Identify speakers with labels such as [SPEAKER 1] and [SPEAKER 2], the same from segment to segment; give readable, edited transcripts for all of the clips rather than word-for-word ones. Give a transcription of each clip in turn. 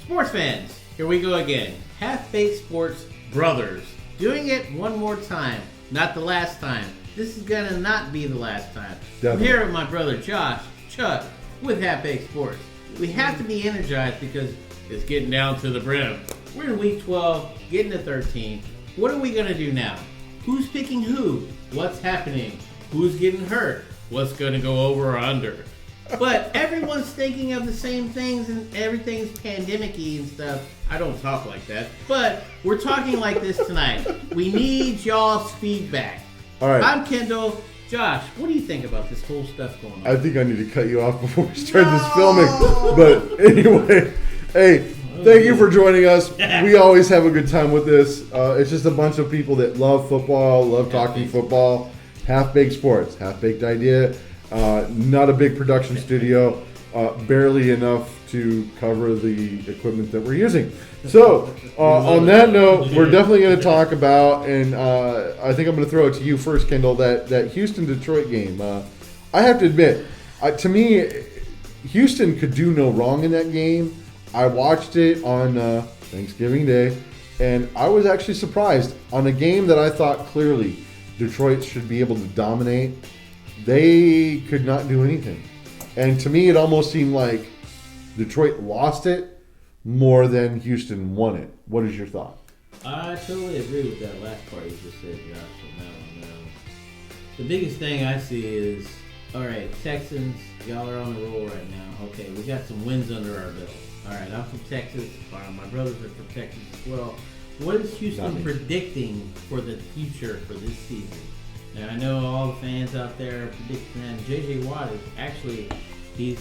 [SPEAKER 1] Sports fans, here we go again. Half-Baked Sports Brothers. Doing it one more time. Not the last time. This is going to not be the last time. Definitely. I'm here with my brother Josh, Chuck, with Half-Baked Sports. We have to be energized because it's getting down to the brim. We're in week 12, getting to 13. What are we going to do now? Who's picking who? What's happening? Who's getting hurt? What's going to go over or under? But everyone's thinking of the same things and everything's pandemic-y and stuff. I don't talk like that. But we're talking like this tonight. We need y'all's feedback.
[SPEAKER 2] All right.
[SPEAKER 1] I'm Kendall. Josh, what do you think about this whole stuff going on?
[SPEAKER 2] I think I need to cut you off before we start this filming. But anyway, hey, thank you for joining us. We always have a good time with this. It's just a bunch of people that love football, love talking football. Half-Baked Sports, half-baked idea. Not a big production studio, barely enough to cover the equipment that we're using. So, on that note, we're definitely going to talk about, and I think I'm going to throw it to you first, Kendall, that Houston-Detroit game. I have to admit, to me, Houston could do no wrong in that game. I watched it on Thanksgiving Day, and I was actually surprised. On a game that I thought clearly Detroit should be able to dominate, they could not do anything. And to me, it almost seemed like Detroit lost it more than Houston won it. What is your thought?
[SPEAKER 1] I totally agree with that last part you just said, Josh, on that one. The biggest thing I see is, all right, Texans, y'all are on the roll right now. Okay, we got some wins under our belt. All right, I'm from Texas. My brothers are from Texas as well. What is Houston predicting for the future for this season? Now, I know all the fans out there are predicting that J.J. Watt is actually, he's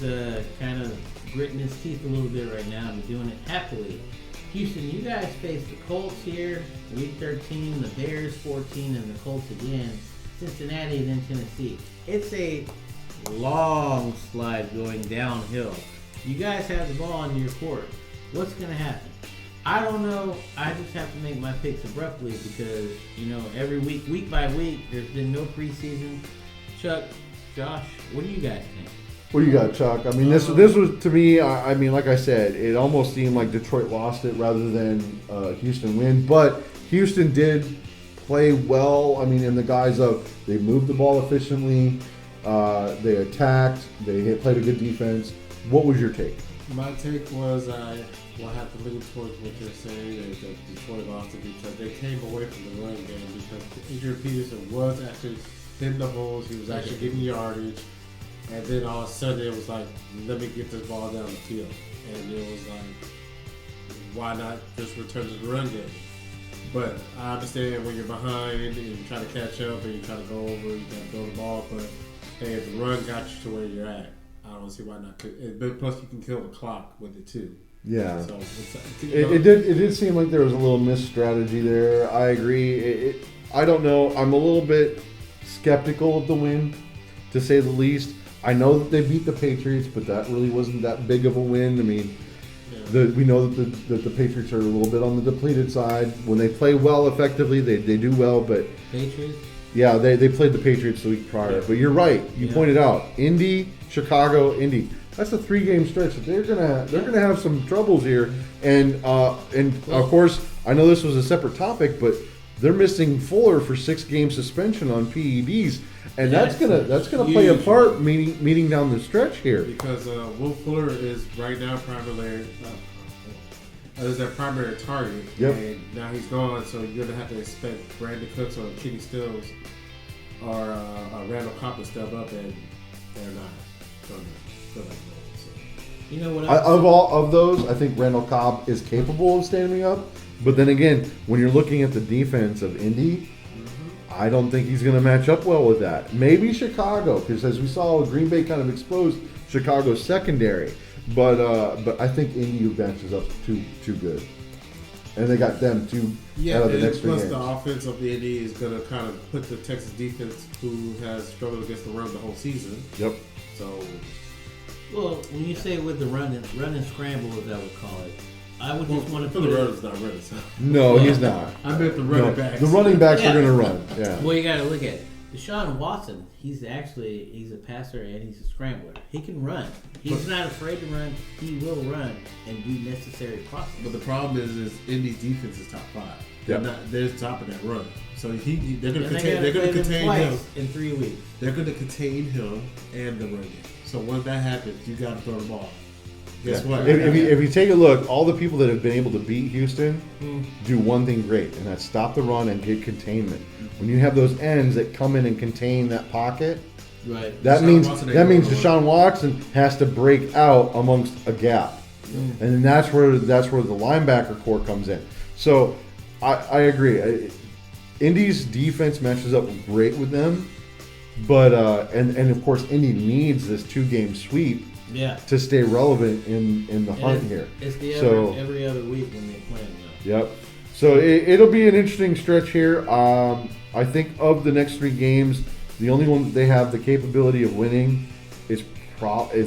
[SPEAKER 1] kind of gritting his teeth a little bit right now and doing it happily. Houston, you guys face the Colts here, week 13, the Bears 14, and the Colts again, Cincinnati, and then Tennessee. It's a long slide going downhill. You guys have the ball in your court. What's going to happen? I don't know. I just have to make my picks abruptly because, every week by week, there's been no preseason. Chuck, Josh, what do you guys think?
[SPEAKER 2] What do you got, Chuck? I mean, this was, to me, I mean, like I said, it almost seemed like Detroit lost it rather than Houston win. But Houston did play well. I mean, in the guise of they moved the ball efficiently, they attacked, they played a good defense. What was your take?
[SPEAKER 3] My take was will have to lean towards what you're saying is that Detroit lost to Detroit. They came away from the run game because Adrian Peterson was actually hitting the holes. He was actually getting yardage. And then all of a sudden it was like, let me get this ball down the field. And it was like, why not just return to the run game? But I understand when you're behind and you try to catch up and you try to go over, you got to throw the ball. But hey, if the run got you to where you're at, I don't see why not. Plus you can kill the clock with it too.
[SPEAKER 2] Yeah,
[SPEAKER 3] so
[SPEAKER 2] it did seem like there was a little missed strategy there. I agree. I don't know. I'm a little bit skeptical of the win, to say the least. I know that they beat the Patriots, but that really wasn't that big of a win. I mean, we know that the Patriots are a little bit on the depleted side. When they play well effectively, they do well. But
[SPEAKER 1] Patriots?
[SPEAKER 2] Yeah, they played the Patriots the week prior. But you're right. You pointed out Indy, Chicago, Indy. That's a 3-game stretch. They're gonna have some troubles here, and of course I know this was a separate topic, but they're missing Fuller for 6-game suspension on PEDs, and that's gonna play a part meeting down the stretch here.
[SPEAKER 3] Because Will Fuller is right now primarily is their primary target, and now he's gone, so you're gonna have to expect Brandon Cooks or Kenny Stills or Randall Cobb to step up, and they're not gonna.
[SPEAKER 1] You know what?
[SPEAKER 2] Of those, I think Randall Cobb is capable of standing up. But then again, when you're looking at the defense of Indy, I don't think he's going to match up well with that. Maybe Chicago, because as we saw, Green Bay kind of exposed Chicago's secondary. But I think Indy matches up too good, and they got them out of the next 3 games.
[SPEAKER 3] Plus, the offense of Indy is going to kind of put the Texas defense, who has struggled against the run the whole season.
[SPEAKER 2] Yep.
[SPEAKER 3] So.
[SPEAKER 1] Well, when you say with the run and scramble, as I would call it, I would just want to
[SPEAKER 3] put the runner's not running. So.
[SPEAKER 2] No, he's not.
[SPEAKER 3] I meant the running backs.
[SPEAKER 2] The running backs are going to run. Yeah.
[SPEAKER 1] Well, you got to look at it. Deshaun Watson, he's a passer and he's a scrambler. He can run. He's not afraid to run. He will run and do necessary process.
[SPEAKER 3] But the problem is Indy's defense is top 5. They're top of that run. So they're going to contain him
[SPEAKER 1] in 3 weeks.
[SPEAKER 3] They're going to contain him and the run game. So once that happens, you got to throw the ball. Guess what?
[SPEAKER 2] If you take a look, all the people that have been able to beat Houston do one thing great, and that's stop the run and get containment. When you have those ends that come in and contain that pocket,
[SPEAKER 1] right?
[SPEAKER 2] That means Deshaun Watson has to break out amongst a gap, and then that's where the linebacker core comes in. So I agree. Indy's defense matches up great with them, but and of course Indy needs this 2-game sweep.
[SPEAKER 1] Yeah.
[SPEAKER 2] To stay relevant in the hunt here.
[SPEAKER 1] It's every other week when they play them.
[SPEAKER 2] Yep. So it'll be an interesting stretch here. I think of the next 3 games, the only one that they have the capability of winning is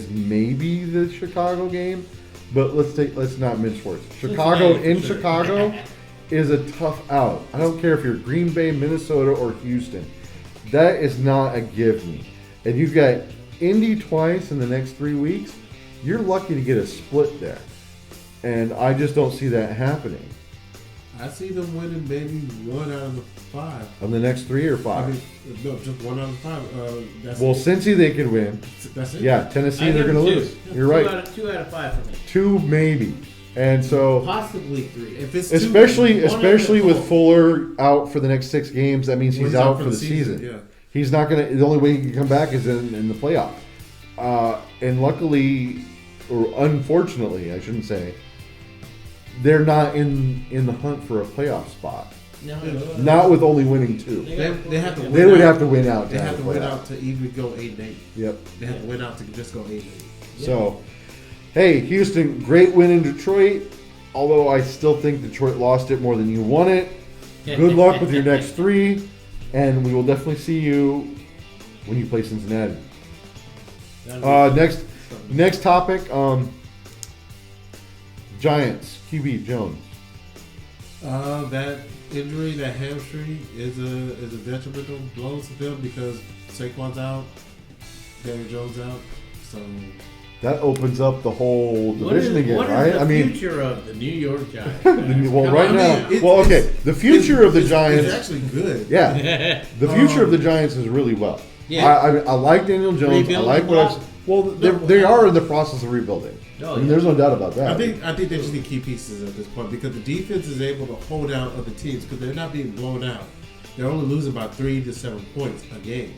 [SPEAKER 2] maybe the Chicago game. But let's not mince words. Chicago is a tough out. I don't care if you're Green Bay, Minnesota, or Houston. That is not a give me. And you've got Indy twice in the next 3 weeks. You're lucky to get a split there. And I just don't see that happening.
[SPEAKER 3] I see them winning maybe 1 out of the 5.
[SPEAKER 2] On the next 3 or 5?
[SPEAKER 3] I mean, no, just 1 out of 5.
[SPEAKER 2] Cincy they could win.
[SPEAKER 3] That's it?
[SPEAKER 2] Yeah, Tennessee they're going to lose. You're right.
[SPEAKER 1] 2 out of 5 for me.
[SPEAKER 2] 2 maybe. And so
[SPEAKER 1] possibly 3.
[SPEAKER 3] If it's
[SPEAKER 2] especially with Fuller out for the next 6 games, that means he's out for the season.
[SPEAKER 3] Yeah.
[SPEAKER 2] He's not going to. The only way he can come back is in the playoff. And luckily, or unfortunately, I shouldn't say, they're not in the hunt for a playoff spot.
[SPEAKER 1] No.
[SPEAKER 2] Not with only winning 2.
[SPEAKER 3] They have to.
[SPEAKER 2] They would have to win out.
[SPEAKER 3] They have to win out to even go 8-8.
[SPEAKER 2] Yep.
[SPEAKER 3] They have to win out to just go 8-8.
[SPEAKER 2] So, hey, Houston, great win in Detroit. Although I still think Detroit lost it more than you won it. Good luck with your next 3. And we will definitely see you when you play Cincinnati. Next topic, Giants, QB Jones.
[SPEAKER 3] That injury, that hamstring, is a detrimental blow to them because Saquon's out, Daniel Jones out, so
[SPEAKER 2] that opens up the whole division again, right?
[SPEAKER 1] What is the future of the New York Giants?
[SPEAKER 2] The future of the Giants
[SPEAKER 3] is actually good.
[SPEAKER 2] Yeah, the future of the Giants is really well.
[SPEAKER 1] Yeah.
[SPEAKER 2] I like Daniel Jones.
[SPEAKER 1] Rebuilding
[SPEAKER 2] I like what they are in the process of rebuilding. There's no doubt about that.
[SPEAKER 3] I think they just need key pieces at this point because the defense is able to hold out other teams because they're not being blown out. They're only losing about 3 to 7 points a game.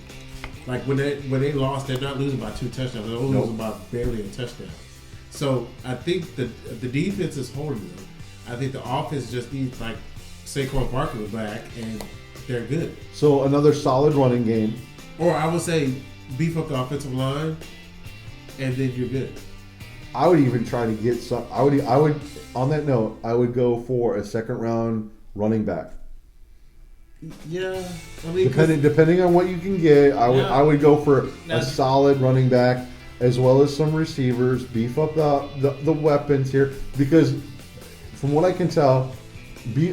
[SPEAKER 3] Like when they lost, they're not losing by 2 touchdowns. They're only losing by barely a touchdown. So I think the defense is holding them. I think the offense just needs like Saquon Barkley back, and they're good.
[SPEAKER 2] So another solid running game.
[SPEAKER 3] Or I would say beef up the offensive line, and then you're good.
[SPEAKER 2] I would even try to get some. I would. On that note, I would go for a 2nd round running back.
[SPEAKER 3] Yeah, I mean,
[SPEAKER 2] depending on what you can get, I would go for a solid running back as well as some receivers. Beef up the weapons here because, from what I can tell,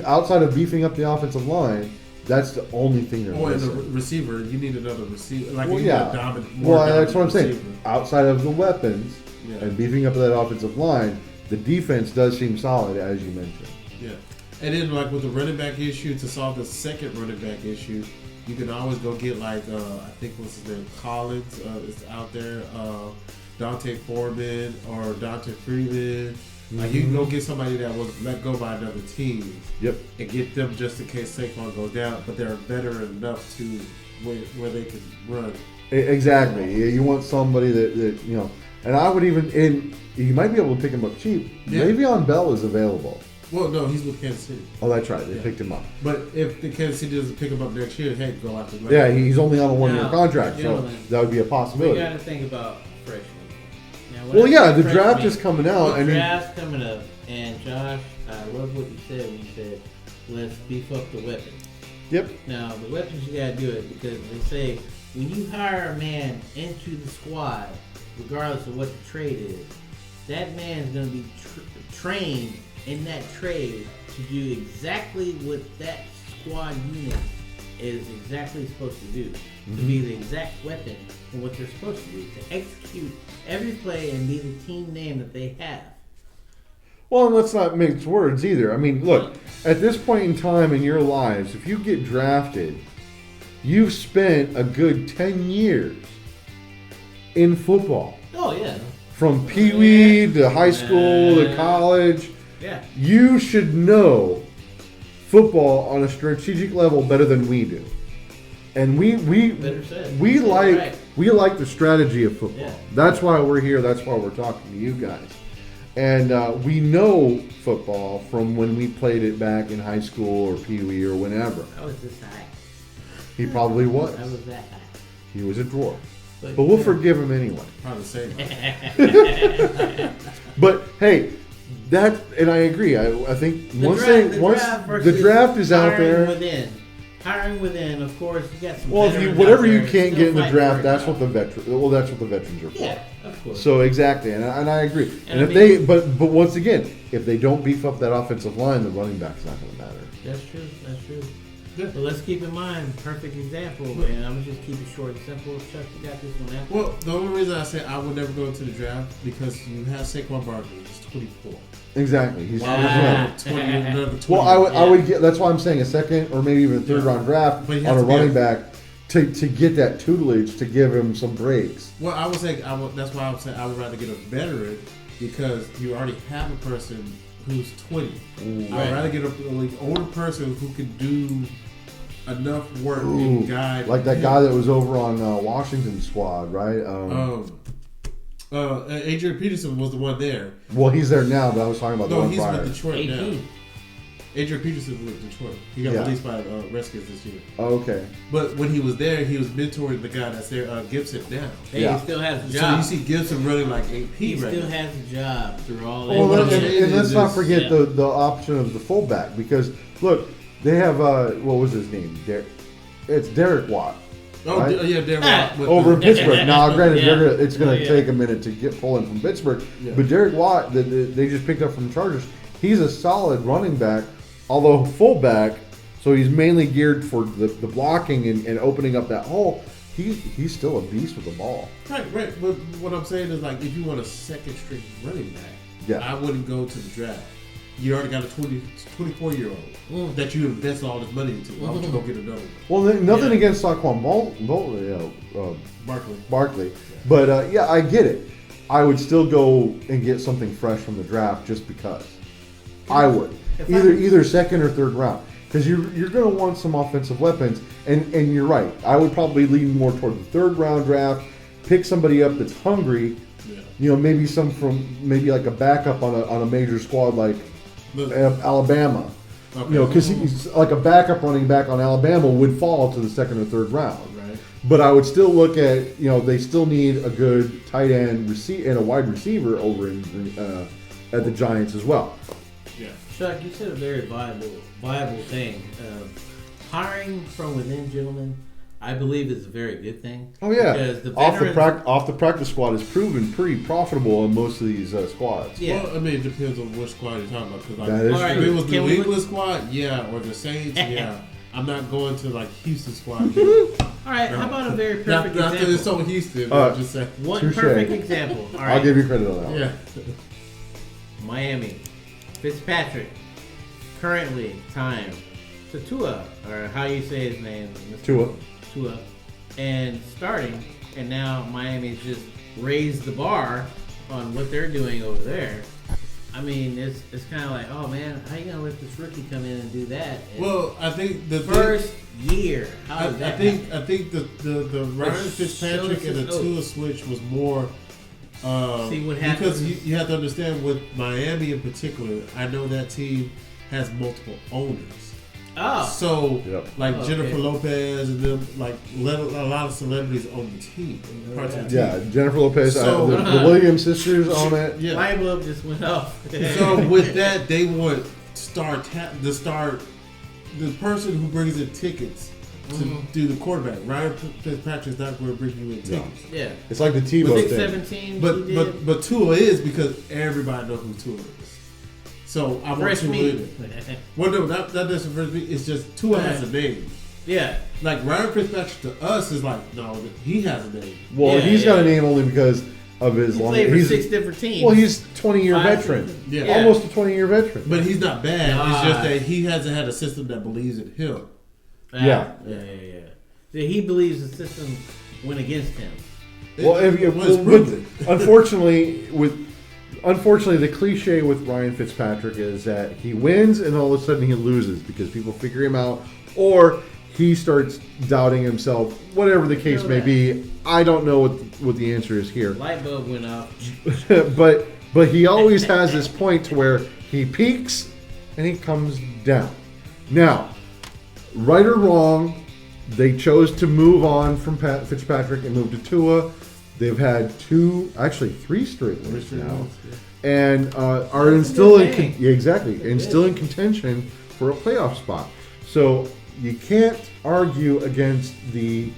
[SPEAKER 2] outside of beefing up the offensive line, that's the only thing they're missing.
[SPEAKER 3] And the receiver, you need another receiver. Like
[SPEAKER 2] that's what I'm saying. Outside of the weapons and beefing up that offensive line, the defense does seem solid, as you mentioned.
[SPEAKER 3] Yeah. And then, like, with the running back issue, to solve the second running back issue, you can always go get, like, I think what's his name, Collins is out there, Dante Foreman or Dante Freeman. Like, you can go get somebody that was let go by another team.
[SPEAKER 2] Yep.
[SPEAKER 3] And get them just in case Saquon goes down, but they're better enough to where they can run.
[SPEAKER 2] Exactly. You want somebody that you know, and I would even, you might be able to pick him up cheap.
[SPEAKER 3] Yeah.
[SPEAKER 2] Le'Veon Bell is available.
[SPEAKER 3] Well, no, he's with Kansas City.
[SPEAKER 2] Oh, that's right. They picked him up.
[SPEAKER 3] But if the Kansas City doesn't pick him up next year, hey, go out to
[SPEAKER 2] Yeah, he's only on a 1-year contract, so that would be a possibility.
[SPEAKER 1] We got to think about freshmen.
[SPEAKER 2] The draft is coming out.
[SPEAKER 1] The draft's coming up, and Josh, I love what you said when you said, let's beef up the weapons.
[SPEAKER 2] Yep.
[SPEAKER 1] Now, the weapons, you got to do it because they say when you hire a man into the squad, regardless of what the trade is, that man is going to be trained in that trade to do exactly what that squad unit is exactly supposed to do. To be the exact weapon for what they're supposed to do. To execute every play and be the team name that they have.
[SPEAKER 2] Well, and let's not mix words either. I mean, look, at this point in time in your lives, if you get drafted, you've spent a good 10 years in football.
[SPEAKER 1] Oh, yeah.
[SPEAKER 2] From Pee-wee to high school to college.
[SPEAKER 1] Yeah.
[SPEAKER 2] You should know football on a strategic level better than we do. And we like the strategy of football.
[SPEAKER 1] Yeah.
[SPEAKER 2] That's why we're here. That's why we're talking to you guys. And we know football from when we played it back in high school or Pee-wee or whenever.
[SPEAKER 1] I was this high.
[SPEAKER 2] He probably was.
[SPEAKER 1] I was that high.
[SPEAKER 2] He was a dwarf. But we'll forgive him anyway.
[SPEAKER 3] Probably the same.
[SPEAKER 2] But hey, and I agree. I think the draft is out there.
[SPEAKER 1] Hiring within, of course, you got some.
[SPEAKER 2] Well, whatever you can't get in the draft, that's what the veterans are for.
[SPEAKER 1] Yeah, of course.
[SPEAKER 2] So exactly, and I agree. And
[SPEAKER 1] if
[SPEAKER 2] but once again, if they don't beef up that offensive line, the running back's not going to matter.
[SPEAKER 1] That's true. Yeah. But let's keep in mind, perfect example, and I'm gonna just keep it short and simple. Chuck, you got this one out.
[SPEAKER 3] Well, the only reason I say I would never go into the draft because you have Saquon Barkley. He's 24.
[SPEAKER 2] Exactly. He's
[SPEAKER 3] wow.
[SPEAKER 2] 20. Well, I would get. That's why I'm saying a second or maybe even a third round draft on a running back to get that tutelage to give him some breaks.
[SPEAKER 3] Well, I would say that's why I would say I would rather get a veteran because you already have a person who's 20. I would rather get an older person who can do enough work and guide.
[SPEAKER 2] Like that guy that was over on Washington squad, right?
[SPEAKER 3] Adrian Peterson was the one there.
[SPEAKER 2] Well, he's there now, but I was talking about the one
[SPEAKER 3] he's
[SPEAKER 2] prior.
[SPEAKER 3] with Detroit now. Adrian Peterson was with Detroit. He got released by Redskins this year.
[SPEAKER 2] Oh, okay.
[SPEAKER 3] But when he was there, he was mentoring the guy that's there, Gibson now.
[SPEAKER 1] Hey, he still has a job.
[SPEAKER 3] So you see Gibson running like AP
[SPEAKER 1] he
[SPEAKER 3] right
[SPEAKER 1] still
[SPEAKER 3] now.
[SPEAKER 1] has a job through all that.
[SPEAKER 2] Well, and let's not forget the option of the fullback because look, they have what was his name? It's Derek Watt.
[SPEAKER 3] Oh,
[SPEAKER 2] right?
[SPEAKER 3] yeah, Derek Watt.
[SPEAKER 2] Over in Pittsburgh. Now, granted, it's going to take a minute to get pulling from Pittsburgh. Yeah. But Derek Watt, they just picked up from the Chargers, he's a solid running back, although fullback, so he's mainly geared for the blocking and opening up that hole. He's still a beast with the ball.
[SPEAKER 3] Right. But what I'm saying is, like, if you want a second string running back, I wouldn't go to the draft. You already got a 24-year-old that you invest all this money into. Why would you go get another one?
[SPEAKER 2] Well, nothing against Saquon Barkley. But, I get it. I would still go and get something fresh from the draft just because. I would. Either second or third round. Because you're going to want some offensive weapons. And you're right. I would probably lean more toward the third round draft. Pick somebody up that's hungry. Yeah. You know, maybe like a backup on a major squad like Alabama. Okay. You know, because he's like a backup running back on Alabama would fall to the second or third round.
[SPEAKER 3] Right.
[SPEAKER 2] But I would still look at, they still need a good tight end and a wide receiver over at the Giants as well.
[SPEAKER 3] Yeah.
[SPEAKER 1] Chuck, you said a very viable thing. Hiring from within, gentlemen, I believe is a very good thing.
[SPEAKER 2] Oh yeah,
[SPEAKER 1] because the
[SPEAKER 2] off the practice squad is proven pretty profitable in most of these squads.
[SPEAKER 3] Yeah, well, I mean, it depends on which squad you're talking about. Because
[SPEAKER 2] if
[SPEAKER 3] it was the New England squad, or the Saints, I'm not going to like Houston squad.
[SPEAKER 1] All right, how about a very perfect example?
[SPEAKER 3] After it's on Houston, just say
[SPEAKER 1] one perfect example. All right.
[SPEAKER 2] I'll give you credit on that one.
[SPEAKER 3] Yeah.
[SPEAKER 1] Miami, Fitzpatrick, currently time to Tua, or how you say his name?
[SPEAKER 2] Tua,
[SPEAKER 1] and starting, and now Miami's just raised the bar on what they're doing over there. I mean, it's kind of like, oh man, how you gonna let this rookie come in and do that? And
[SPEAKER 3] well, I think the
[SPEAKER 1] first year, how did that happen?
[SPEAKER 3] I think the Ryan Fitzpatrick and the Tua switch was more.
[SPEAKER 1] See what happens
[SPEAKER 3] because you have to understand with Miami in particular. I know that team has multiple owners.
[SPEAKER 1] Oh.
[SPEAKER 3] So, Jennifer Lopez and them, like, a lot of celebrities own the team. Parts of the team.
[SPEAKER 2] Yeah, Jennifer Lopez, the Williams sisters own it.
[SPEAKER 1] Yeah. My bulb just went off.
[SPEAKER 3] So, with that, they want the person who brings in tickets to do the quarterback. Ryan Fitzpatrick's not going to bring you in tickets.
[SPEAKER 1] Yeah.
[SPEAKER 2] It's like the Tebow thing.
[SPEAKER 1] 17,
[SPEAKER 3] but Tua is because everybody knows who Tua is. So I want Tua in it. Well, no, not necessarily. It's just Tua has a name,
[SPEAKER 1] Yeah.
[SPEAKER 3] Like Ryan Fitzpatrick to us is like, no, he has a name.
[SPEAKER 2] Well,
[SPEAKER 1] Yeah,
[SPEAKER 2] he's got a
[SPEAKER 1] yeah.
[SPEAKER 2] name only because of his
[SPEAKER 1] He
[SPEAKER 2] long.
[SPEAKER 1] played for
[SPEAKER 2] He's
[SPEAKER 1] 6 different teams.
[SPEAKER 2] well, he's 20-year
[SPEAKER 1] 5
[SPEAKER 2] veteran.
[SPEAKER 1] seasons.
[SPEAKER 3] Yeah.
[SPEAKER 2] Almost a 20-year veteran.
[SPEAKER 3] But he's not bad.
[SPEAKER 1] Nah.
[SPEAKER 3] It's just that he hasn't had a system that believes in him.
[SPEAKER 2] Yeah.
[SPEAKER 1] See, he believes the system went against him.
[SPEAKER 2] Well, unfortunately, the cliche with Ryan Fitzpatrick is that he wins and all of a sudden he loses because people figure him out, or he starts doubting himself. Whatever the case may be, I don't know what the answer is here.
[SPEAKER 1] Light bulb went off.
[SPEAKER 2] but he always has this point to where he peaks and he comes down. Now, right or wrong, they chose to move on from Fitzpatrick and move to Tua. They've had 3 straight wins now, and are
[SPEAKER 1] That's a
[SPEAKER 2] still
[SPEAKER 1] good
[SPEAKER 2] in
[SPEAKER 1] thing.
[SPEAKER 2] exactly and still in contention for a playoff spot. So you can't argue against the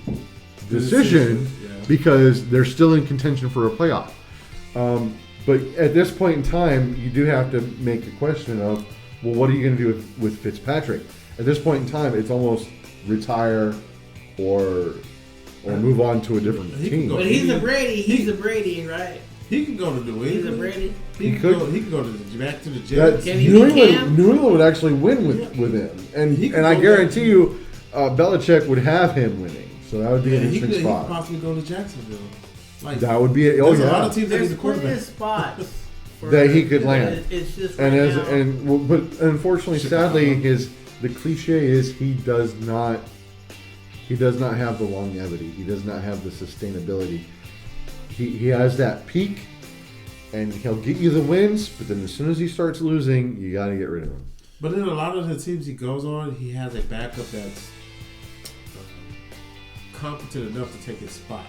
[SPEAKER 2] decision because they're still in contention for a playoff. But at this point in time, you do have to make a question of, well, what are you going to do with Fitzpatrick? At this point in time, it's almost retire or move on to a different team.
[SPEAKER 1] But he's a Brady. He's a Brady, right?
[SPEAKER 3] He can go to New England.
[SPEAKER 1] He's a Brady.
[SPEAKER 3] He
[SPEAKER 2] could.
[SPEAKER 3] can go back to the Jets.
[SPEAKER 1] Can he
[SPEAKER 2] New
[SPEAKER 1] beat
[SPEAKER 2] England,
[SPEAKER 1] Cam?
[SPEAKER 2] New England would actually win with him, and I guarantee you, Belichick would have him winning. So that would be an
[SPEAKER 3] He
[SPEAKER 2] interesting
[SPEAKER 3] could
[SPEAKER 2] spot.
[SPEAKER 3] possibly go to Jacksonville. Like
[SPEAKER 2] That would be
[SPEAKER 3] there's a lot of teams that need
[SPEAKER 1] There's
[SPEAKER 3] a
[SPEAKER 1] plenty
[SPEAKER 3] quarterback.
[SPEAKER 1] of spots for-
[SPEAKER 2] That he could land.
[SPEAKER 1] It's just
[SPEAKER 2] And
[SPEAKER 1] right now.
[SPEAKER 2] but unfortunately, sadly, the cliche is he does not have the longevity. He does not have the sustainability. He has that peak, and he'll get you the wins, but then as soon as he starts losing, you got to get rid of him.
[SPEAKER 3] But in a lot of the teams he goes on, he has a backup that's competent enough to take his spot.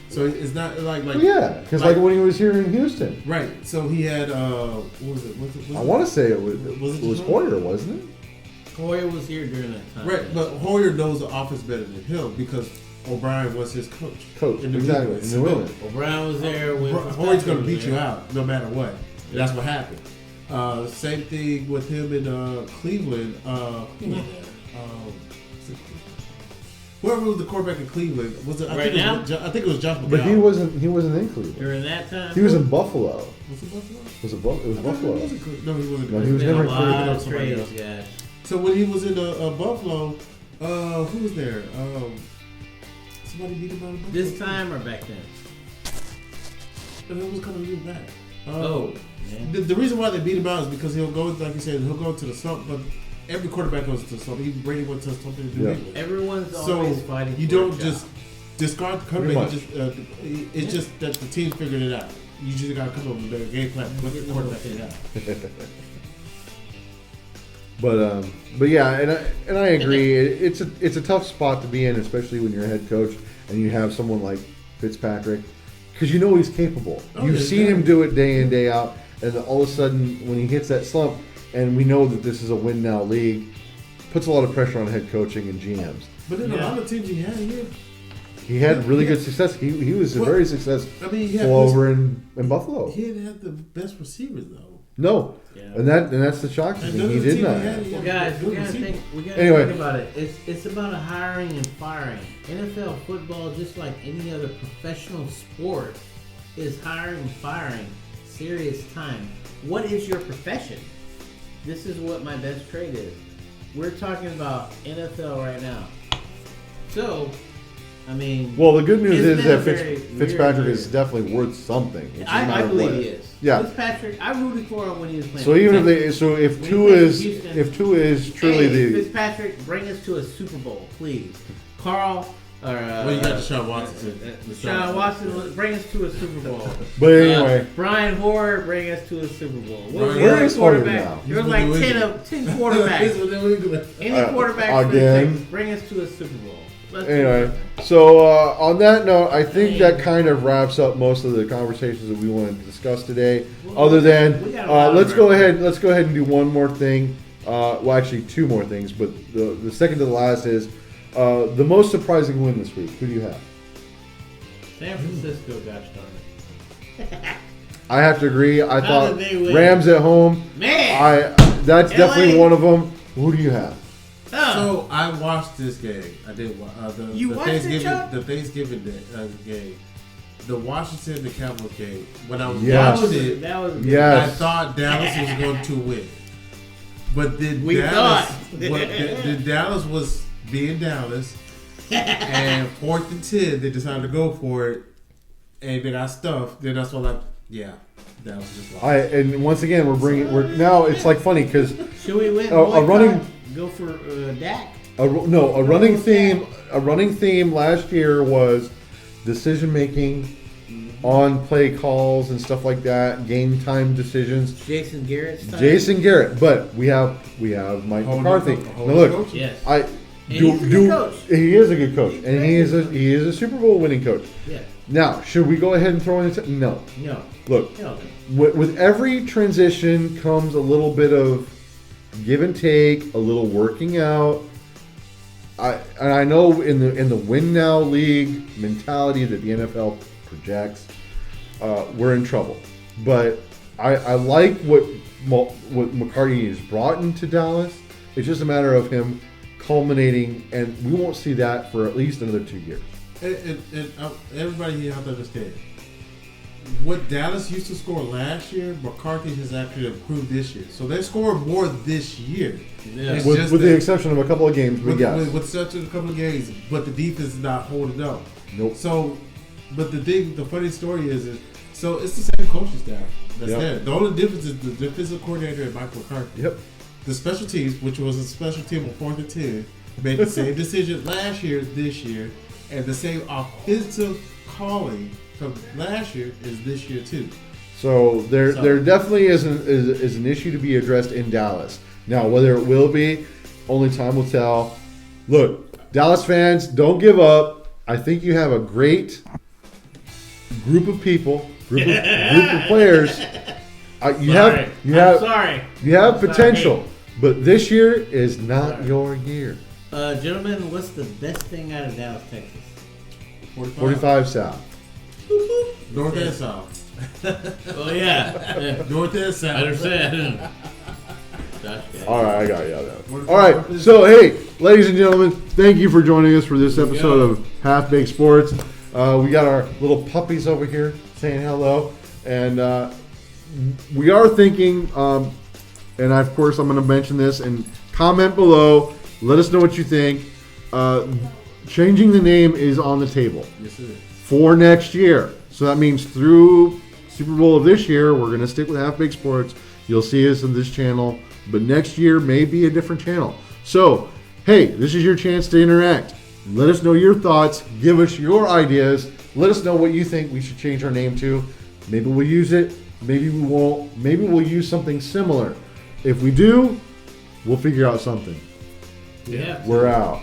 [SPEAKER 3] So it's not like
[SPEAKER 2] Well, yeah, because like when he was here in Houston,
[SPEAKER 3] right. So he had what was it?
[SPEAKER 2] I want to say it was
[SPEAKER 3] Was it
[SPEAKER 2] Hoyer, wasn't it?
[SPEAKER 1] Hoyer was here during that time.
[SPEAKER 3] Right, but Hoyer knows the offense better than him because O'Brien was his coach.
[SPEAKER 2] In New England.
[SPEAKER 1] O'Brien was there. When
[SPEAKER 3] Hoyer's going to
[SPEAKER 1] Fitzpatrick
[SPEAKER 3] beat
[SPEAKER 1] was
[SPEAKER 3] you
[SPEAKER 1] there.
[SPEAKER 3] out no matter what. And that's what happened. Same thing with him in Cleveland. Whoever was the quarterback in Cleveland was it? I think it was Josh McCown.
[SPEAKER 2] But he wasn't in Cleveland.
[SPEAKER 1] During that time,
[SPEAKER 2] He was in Buffalo.
[SPEAKER 3] Was it Buffalo?
[SPEAKER 2] It was Buffalo.
[SPEAKER 3] No, he wasn't.
[SPEAKER 2] No, he was
[SPEAKER 1] Been
[SPEAKER 2] never
[SPEAKER 1] a
[SPEAKER 2] in
[SPEAKER 1] lot
[SPEAKER 2] Cleveland.
[SPEAKER 1] of
[SPEAKER 3] Somebody
[SPEAKER 1] trades,
[SPEAKER 3] else.
[SPEAKER 1] guys.
[SPEAKER 3] So when he was in Buffalo, who was there? Somebody beat him out of Buffalo.
[SPEAKER 1] This time or back then?
[SPEAKER 3] And it was coming to back.
[SPEAKER 1] Man.
[SPEAKER 3] The reason why they beat him out is because he'll go, like you said, he'll go to the slump. But every quarterback goes to the slump. Even Brady went to something to do with it.
[SPEAKER 1] Everyone's
[SPEAKER 3] So
[SPEAKER 1] always fighting.
[SPEAKER 3] you
[SPEAKER 1] for a
[SPEAKER 3] don't
[SPEAKER 1] job.
[SPEAKER 3] just discard the quarterback. It's just that the team figured it out. You just got to come up with a game plan to get the quarterback figured out.
[SPEAKER 2] But yeah, and I agree. It's a tough spot to be in, especially when you're a head coach and you have someone like Fitzpatrick, because you know he's capable. You've seen him do it day in, day out, and all of a sudden when he hits that slump, and we know that this is a win now league, puts a lot of pressure on head coaching and GMs.
[SPEAKER 3] But in a lot of teams
[SPEAKER 2] he had really good success. He was very successful over in Buffalo.
[SPEAKER 3] He didn't have the best receivers though.
[SPEAKER 2] No, and that's the shocking thing. He did not.
[SPEAKER 1] Well, guys, we gotta think about it. It's about a hiring and firing. NFL football, just like any other professional sport, is hiring and firing. Serious time. What is your profession? This is what my best trade is. We're talking about NFL right now. So, I mean...
[SPEAKER 2] Well, the good news is that
[SPEAKER 1] very
[SPEAKER 2] Fitzpatrick
[SPEAKER 1] weird
[SPEAKER 2] is definitely worth something.
[SPEAKER 1] I believe he is.
[SPEAKER 2] Yeah.
[SPEAKER 1] Fitzpatrick, I rooted for him when he was playing.
[SPEAKER 2] So even if two is truly the
[SPEAKER 1] Fitzpatrick, bring us to a Super Bowl, please. Carl...
[SPEAKER 3] Well, you got Deshaun Watson.
[SPEAKER 1] Deshaun Watson, bring us to a Super Bowl.
[SPEAKER 2] But anyway,
[SPEAKER 1] Brian Hoyer, bring us to a Super Bowl.
[SPEAKER 2] Where is Hoyer now?
[SPEAKER 1] There was like 10 quarterbacks. Any quarterback
[SPEAKER 2] again.
[SPEAKER 1] bring us to a Super Bowl.
[SPEAKER 2] Anyway, so on that note, I think that kind of wraps up most of the conversations that we wanted to discuss today. Other than let's go ahead and do one more thing. Well, actually, two more things, but the second to the last is the most surprising win this week. Who do you have?
[SPEAKER 1] San Francisco, gosh darn it.
[SPEAKER 2] I have to agree. I
[SPEAKER 1] How
[SPEAKER 2] thought
[SPEAKER 1] did they win?
[SPEAKER 2] Rams at home.
[SPEAKER 1] Man,
[SPEAKER 2] That's
[SPEAKER 1] LA.
[SPEAKER 2] definitely one of them. Who do you have?
[SPEAKER 3] So I watched this game. I did.
[SPEAKER 1] You
[SPEAKER 3] the
[SPEAKER 1] watched it, Chuck?
[SPEAKER 3] Thanksgiving game. The Washington, the Cowboys game. When I was
[SPEAKER 2] Yes.
[SPEAKER 3] watching it,
[SPEAKER 1] That was
[SPEAKER 2] Yes.
[SPEAKER 3] I thought Dallas was going to win. But then
[SPEAKER 1] We
[SPEAKER 3] Dallas,
[SPEAKER 1] thought.
[SPEAKER 3] then Dallas was being Dallas, and 4th and 10, they decided to go for it, and they got stuffed. Then that's when like, yeah, Dallas just lost.
[SPEAKER 2] And once again, we're now it's like funny because
[SPEAKER 1] Should we win?
[SPEAKER 2] a running-
[SPEAKER 1] Go for Dak.
[SPEAKER 2] a running theme last year was decision making on play calls and stuff like that, game time decisions.
[SPEAKER 1] Jason Garrett's time.
[SPEAKER 2] Jason Garrett, but we have Mike
[SPEAKER 3] Hold
[SPEAKER 2] McCarthy.
[SPEAKER 3] on, hold
[SPEAKER 2] Now
[SPEAKER 3] on,
[SPEAKER 2] look,
[SPEAKER 3] coach.
[SPEAKER 1] Yes.
[SPEAKER 2] he
[SPEAKER 1] he's a good coach.
[SPEAKER 2] He is a good coach,
[SPEAKER 1] He's
[SPEAKER 2] and
[SPEAKER 1] very
[SPEAKER 2] he is a Super Bowl winning coach.
[SPEAKER 1] Yeah.
[SPEAKER 2] Now, should we go ahead and throw in? No.
[SPEAKER 1] No.
[SPEAKER 2] Look,
[SPEAKER 1] No.
[SPEAKER 2] with every transition comes a little bit of give and take, a little working out. I know in the win now league mentality that the NFL projects, we're in trouble. But I like what McCarthy has brought into Dallas. It's just a matter of him culminating, and we won't see that for at least another 2 years.
[SPEAKER 3] And everybody here has to understand. What Dallas used to score last year, McCarthy has actually improved this year. So they scored more this year.
[SPEAKER 1] Yeah.
[SPEAKER 3] It's
[SPEAKER 2] With
[SPEAKER 3] just
[SPEAKER 2] the
[SPEAKER 3] that-
[SPEAKER 2] exception of a couple of games, but yes.
[SPEAKER 3] with such a couple of games, but the defense is not holding up.
[SPEAKER 2] Nope.
[SPEAKER 3] So, but the funny story is so it's the same coaching staff that's
[SPEAKER 2] Yep.
[SPEAKER 3] there. The only difference is the defensive coordinator and Mike McCarthy.
[SPEAKER 2] Yep.
[SPEAKER 3] The special teams, which was a special team on 4th and 10, made the same decision last year, this year, and the same offensive calling from last year is this year too.
[SPEAKER 2] So there definitely is an issue to be addressed in Dallas. Now, whether it will be, only time will tell. Look, Dallas fans, don't give up. I think you have a great group of people, group of players. You have potential, but this year is not your year.
[SPEAKER 1] Gentlemen, what's the best thing out of Dallas, Texas?
[SPEAKER 2] 45 South.
[SPEAKER 3] North and South.
[SPEAKER 1] Oh yeah.
[SPEAKER 3] North and South.
[SPEAKER 1] I understand.
[SPEAKER 2] All right, I got you on that. All right, so hey, ladies and gentlemen, thank you for joining us for this episode of Half Baked Sports. We got our little puppies over here saying hello, and we are thinking, and of course I'm going to mention this, and comment below. Let us know what you think. Changing the name is on the table.
[SPEAKER 3] Yes, it is.
[SPEAKER 2] For next year. So that means through Super Bowl of this year, we're going to stick with Half Baked Sports. You'll see us on this channel, but next year may be a different channel. So, hey, this is your chance to interact. Let us know your thoughts. Give us your ideas. Let us know what you think we should change our name to. Maybe we'll use it. Maybe we won't. Maybe we'll use something similar. If we do, we'll figure out something.
[SPEAKER 1] Yeah.
[SPEAKER 2] We're out.